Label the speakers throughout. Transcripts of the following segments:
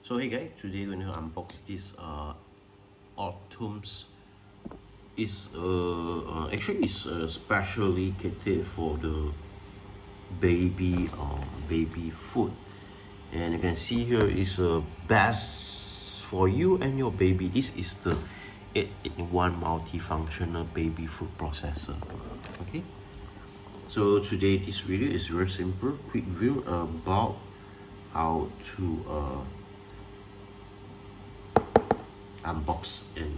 Speaker 1: So hey guys, today we're going to unbox this Autumnz. Is actually it's specially catered for the baby food, and you can see here is a best for you and your baby. This is the 8-in-1 multifunctional baby food processor. Okay, so today this video is very simple, quick view about how to unbox and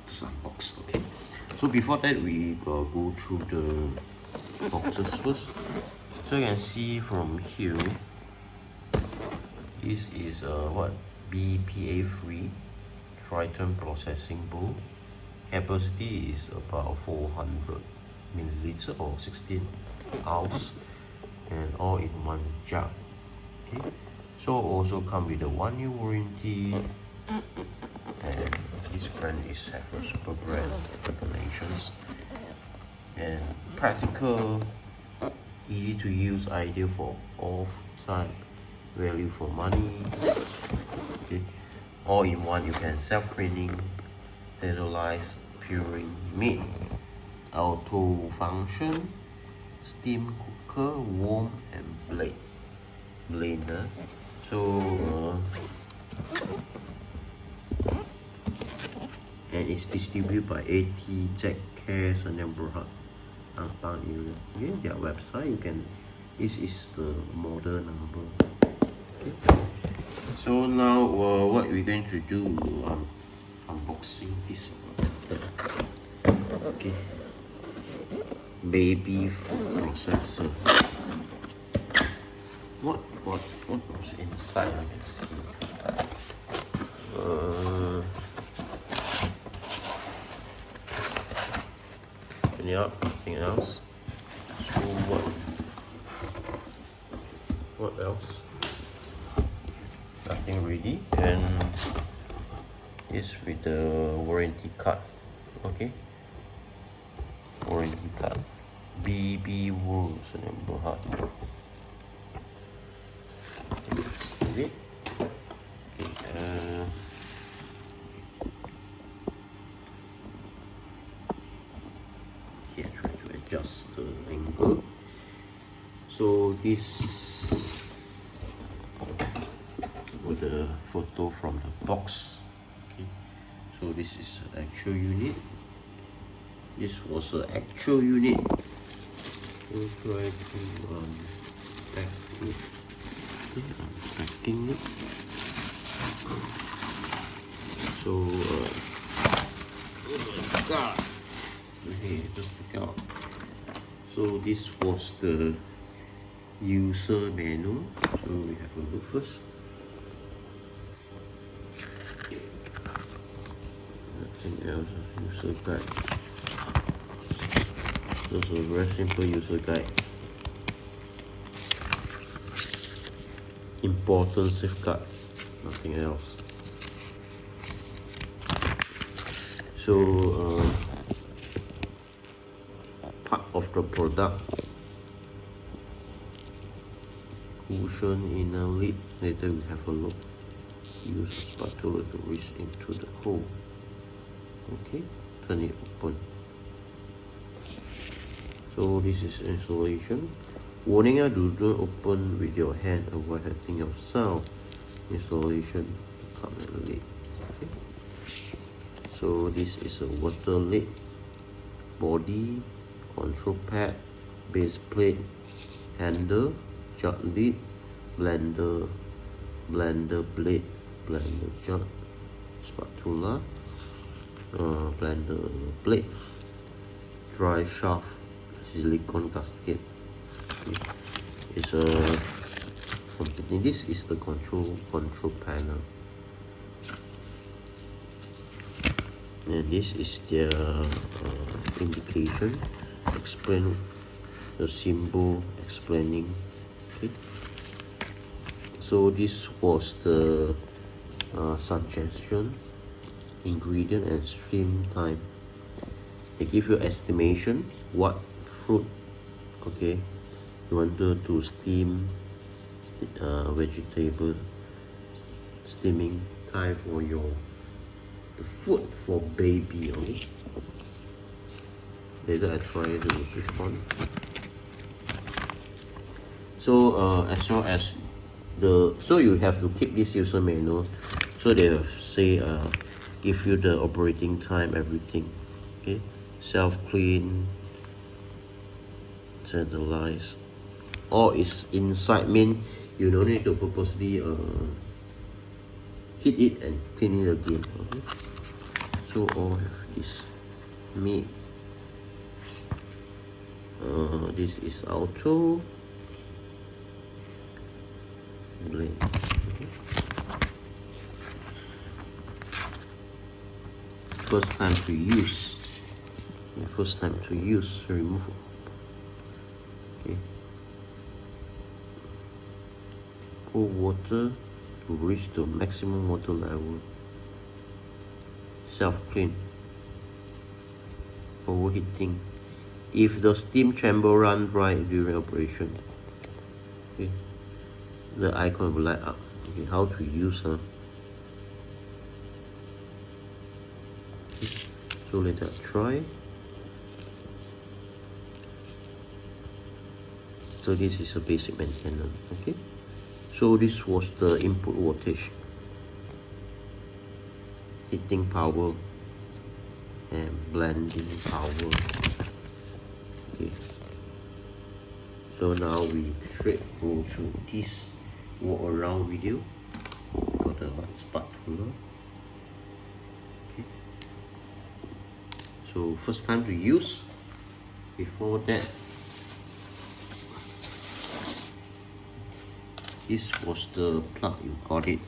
Speaker 1: just unbox. Okay, so before that we go through the boxes first. So you can see from here, this is what BPA free Triton processing bowl. Capacity is about 400 milliliter or 16 ounce, and all in one jar. Okay, so also come with a 1-year warranty, and this brand is have a super brand regulations, and practical, easy to use, ideal for all type, value for money. Okay, all in one. You can self-cleaning, sterilize, puring meat, auto function, steam cooker, warm, and blender. So and it's distributed by AT Tech Care Sanyang Berhad Angpang area. Okay, their website, you can, this is the model number. Okay, so now what we're going to do, unboxing this okay, baby food processor. What was inside? I can see nothing else. So what else? Nothing really. And this with the warranty card. Okay, warranty card, BB rules and Berhad. Okay, okay, try to adjust the angle. So this with the photo from the box. Okay, so this is an actual unit. This was an actual unit. We'll try to pack it. Okay, I'm packing it. So okay, just take out. So this was the user manual. So we have a look first. Nothing else. User guide. So it's a very simple user guide. Important safeguard. Nothing else. So part of the product, cushion inner lid. Later we have a look. Use a spatula to reach into the hole. Okay, turn it open. So this is installation. Warning: do not open with your hand, avoid hurting yourself. Installation, cup and lid. Okay. So this is a water lid, body, control pad, base plate, handle, jug lid, blender blade, blender jug, spatula, blender plate, dry shaft, silicone gasket. Okay. It's a this is the control panel, and this is their indication, explain the symbol explaining. Okay, so this was the suggestion, ingredient and stream time. They give you estimation what fruit, okay, you wanted to steam, vegetable, steaming time for the food for baby. Okay, later I try to switch on. So as well as so you have to keep this user manual. So they will say give you the operating time, everything. Okay, self clean, centralize. All is inside, mean you don't need to purposely heat it and clean it again. Okay, so all have this made. This is auto blend. Okay. First time to use. Okay, first time to use, remove. Okay. Pour water to reach the maximum water level. Self clean. Overheating. If the steam chamber run dry during operation, okay, the icon will light up. Okay, how to use okay. So let us try. So this is a basic maintenance. Okay, so this was the input voltage, heating power, and blending power. Okay, so now we straight go to this walk around video. Got the spatula. Okay, so first time to use. Before that, this was the plug, you got it.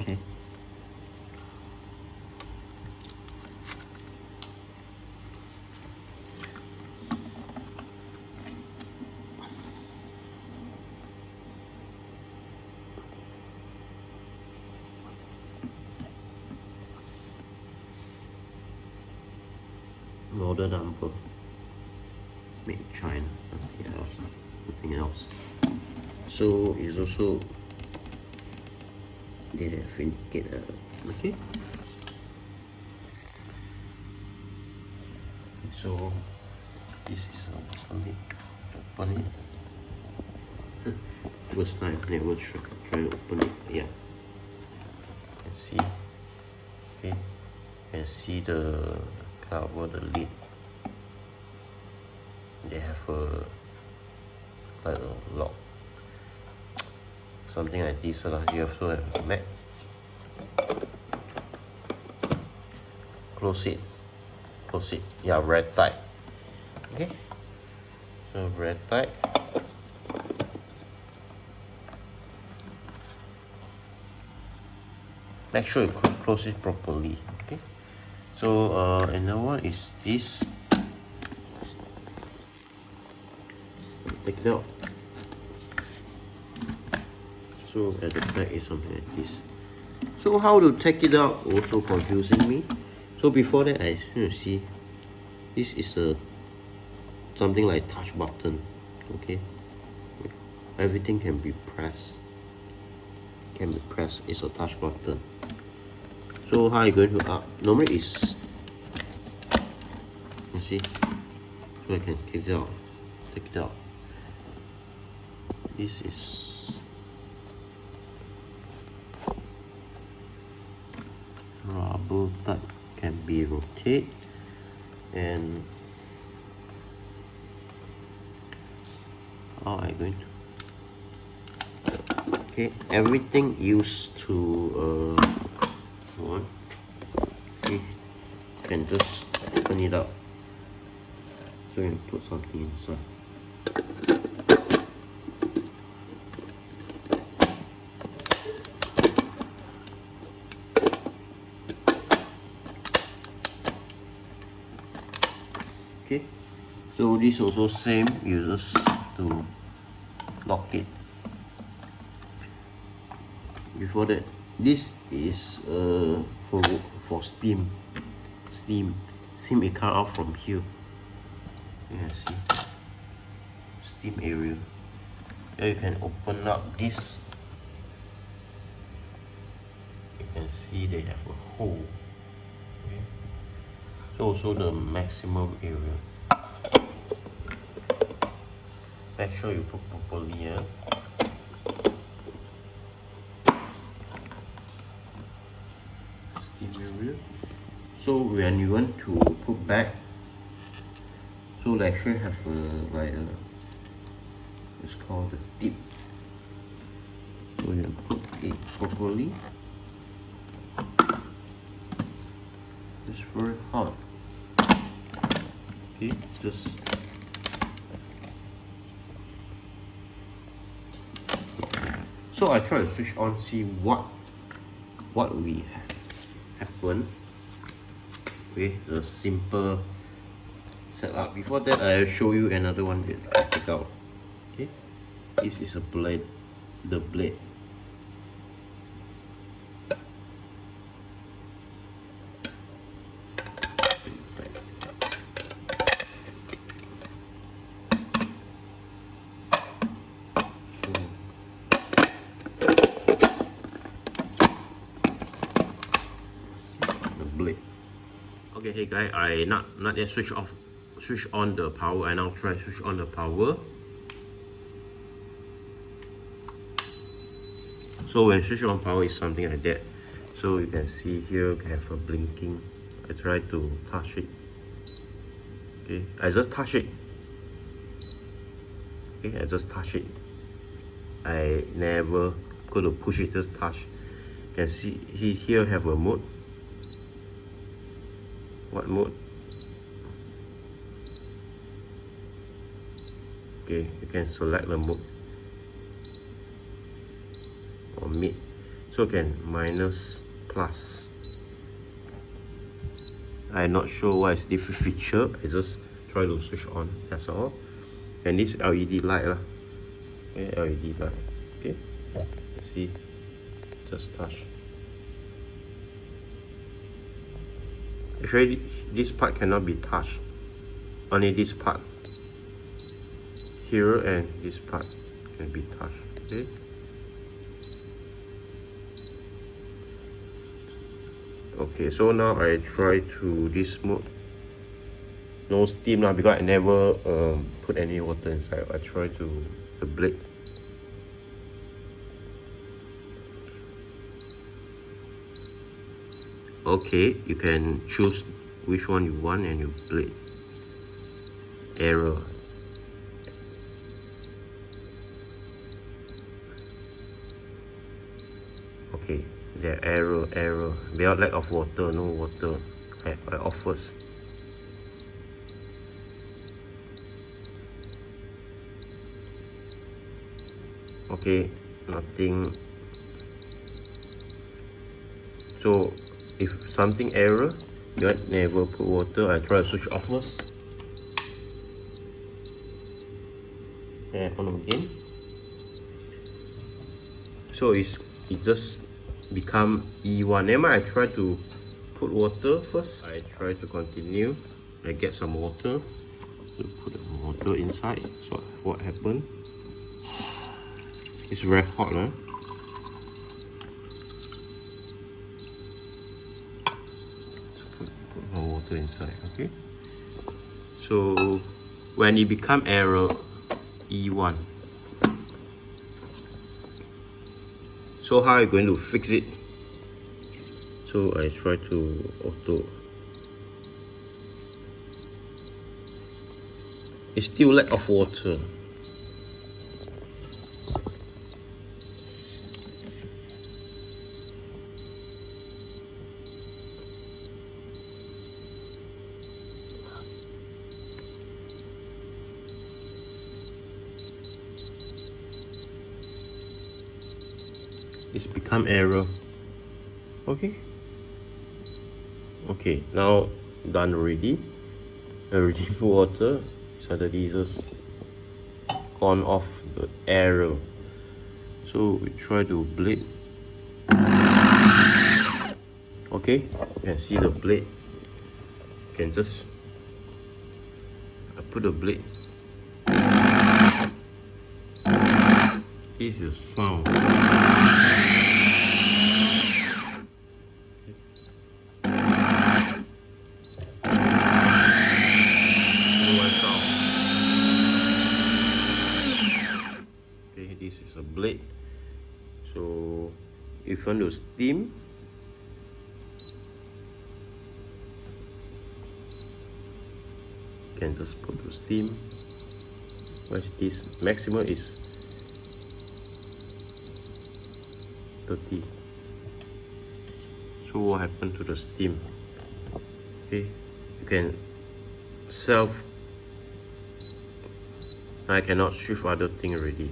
Speaker 1: Okay, model number, made in China, nothing else. So it's also they have indicated. Okay, so this is open it. First time, never try to open it. Yeah, you can see. Okay, you can see the cover, the lid. They have like a lock, something like this. You also have a mat. Close it. Yeah, red tight. Okay, so red tight. Make sure you close it properly. Okay, so another one is this. Take it out. So at the back is something like this. So how to take it out also confusing me. So before that, I see this is something like touch button. Okay, everything can be pressed. It's a touch button. So how are you going to up? Normally is, you see, so I can take it out. This is rubber that can be rotated, and how am I going to? Okay, everything used to see, you can just open it up. So you can put something inside. Okay, so this also same, you just to lock it. Before that, this is for steam. It come out from here. Yeah, see, steam area. Here you can open up this can see they have a hole. Okay. So also the maximum area. Make sure you put properly here. Steam area. So when you want to put back, so like should have it's called the tip. So you put it properly. It's very hot. Okay, just so I try to switch on, see what we have happened. Okay, the simple setup. Before that, I'll show you another one that I take out. Okay, this is a blade, the blade. Okay, hey guys, I not yet switch on the power. I now try to switch on the power. So when switch on power is something like that. So you can see here we have a blinking. I try to touch it. Okay, I just touch it. Okay, I just touch it. I never go to push it, just touch. You can see here have a mode. What mode? Okay, you can select the mode or mid. So you can minus, plus. I'm not sure what is different feature. I just try to switch on. That's all. And this LED light lah. Okay, LED light. Okay, you see, just touch. Actually, this part cannot be touched. Only this part here and this part can be touched. Okay. Okay, so now I try to this mode. No steam now because I never put any water inside. I try to the blade. Okay, you can choose which one you want and you blade. Error. Okay, the error. There are lack of water, no water. I off first. Okay, nothing. So if something error, you never put water. I try to switch off first. And on again. So it just become E1. Then I try to put water first. I try to continue. I get some water. So put the water inside. So what happened? It's very hot, huh? Put more water inside, okay? So when it become error E1, so how are you going to fix it? So I try to auto. It's still lack of water. It's become error. Okay, now done already. I already put water. Suddenly just gone off the error. So we try to blade. Okay, you can see the blade. You can just put the blade. This is sound. Okay, this is a blade. So if you want to steam, you can just put to steam. What is this? Maximum is 30. So what happened to the steam? Okay, you can self. I cannot shift other thing already.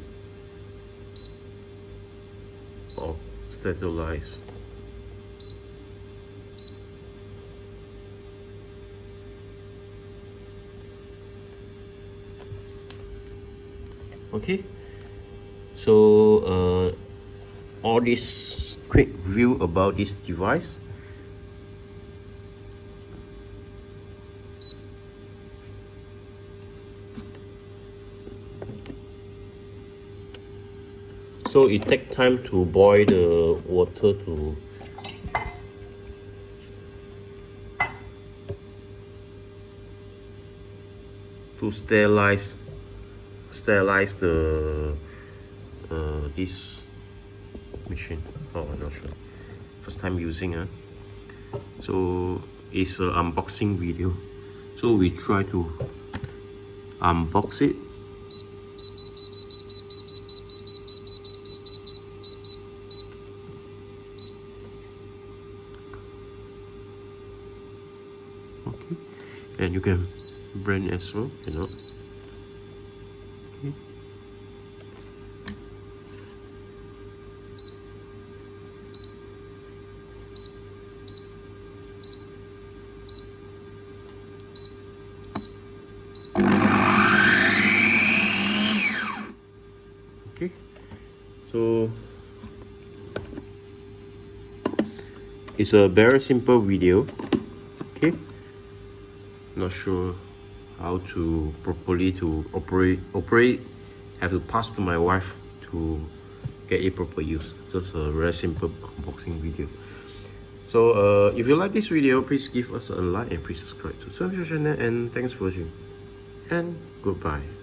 Speaker 1: Or sterilize. Okay, so all this quick review about this device. So it takes time to boil the water to sterilize the this machine. Oh, I'm not sure. First time using it. So it's an unboxing video. So we try to unbox it. Okay, and you can brand as well, cannot. Okay. Okay, so it's a very simple video. Okay, not sure how to properly to operate. Have to pass to my wife to get it proper use. Just a very simple unboxing video. So if you like this video, please give us a like and please subscribe to the channel, and thanks for watching and goodbye.